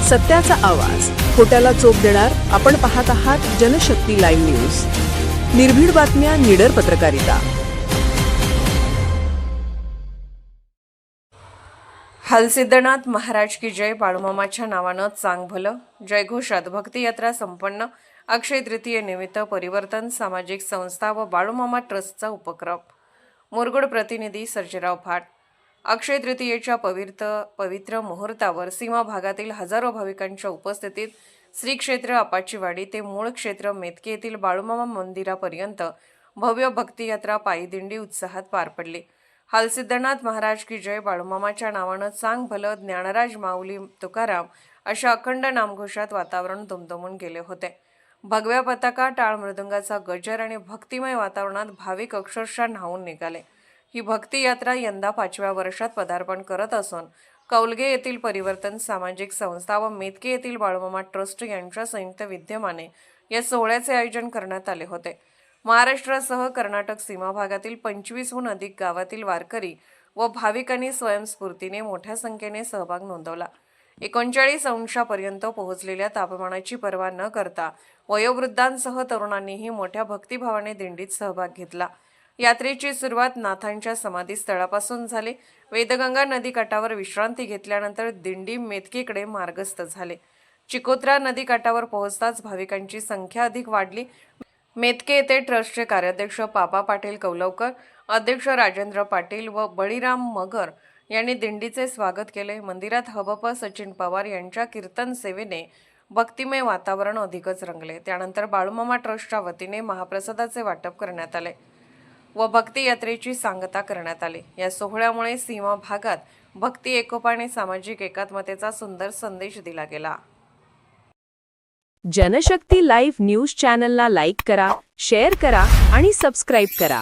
सत्याचा आवाज, खोट्याला चोप देणार. आपण पाहत आहात जनशक्ती लाईव्ह न्यूज. निर्भीड बातम्या, निडर पत्रकारिता. हलसिद्धनाथ महाराज की जय. बाळूमामाच्या नावानं चांग भलं. जयघोषात भक्ती यात्रा संपन्न. अक्षय तृतीये निमित्त परिवर्तन सामाजिक संस्था व बाळूमामा ट्रस्टचा उपक्रम. मुरगुड प्रतिनिधी सर्जेराव भाट. अक्षय तृतीयेच्या पवित्र मुहूर्तावर सीमा भागातील हजारो भाविकांच्या उपस्थितीत श्री क्षेत्र आपाचीवाडी ते मूळ क्षेत्र मेतके येथील बाळूमामा मंदिरापर्यंत भव्य भक्ती यात्रा पायी दिंडी उत्साहात पार पडली. हलसिद्धनाथ महाराज की जय. बाळूमामाच्या नावानं चांग भलं. ज्ञानराज माऊली तुकाराम अशा अखंड नामघोषात वातावरण दुमदुमून गेले होते. भगव्या पताका, टाळ मृदुंगाचा गजर आणि भक्तिमय वातावरणात भाविक अक्षरशः न्हावून निघाले. ही भक्ती यात्रा यंदा 5व्या वर्षात पदार्पण करत असून कौलगे येथील परिवर्तन सामाजिक संस्था व मेतके येथील बाळूमामा ट्रस्ट यांच्या संयुक्त विद्यमाने या सोहळ्याचे आयोजन करण्यात आले होते. महाराष्ट्रासह कर्नाटक सीमा भागातील 25हून अधिक गावातील वारकरी व भाविकांनी स्वयंस्फूर्तीने मोठ्या संख्येने सहभाग नोंदवला. 39 अंशापर्यंत पोहोचलेल्या तापमानाची पर्वा न करता वयोवृद्धांसह तरुणांनीही मोठ्या भक्तिभावाने दिंडीत सहभाग घेतला. यात्रेची सुरुवात नाथांच्या समाधीस्थळापासून झाली. वेदगंगा नदीकाठावर विश्रांती घेतल्यानंतर दिंडी मेतकेकडे मार्गस्थ झाले. चिकोत्रा नदीकाठावर पोहोचताच भाविकांची संख्या अधिक वाढली. मेतके येथे ट्रस्टचे कार्याध्यक्ष पापा पाटील कौलवकर, अध्यक्ष राजेंद्र पाटील व बळीराम मगर यांनी दिंडीचे स्वागत केले. मंदिरात हबप सचिन पवार यांच्या कीर्तन सेवेने भक्तिमय वातावरण अधिकच रंगले. त्यानंतर बाळूमामा ट्रस्टच्या वतीने महाप्रसादाचे वाटप करण्यात आले व भक्ती यात्रेची सांगता करण्यात आली. या सोहळ्यामुळे सीमा भागात भक्ती एकोपा आणि सामाजिक एकात्मतेचा सुंदर संदेश दिला गेला. जनशक्ती लाईव्ह न्यूज चॅनलला लाईक करा, शेअर करा आणि सबस्क्राईब करा.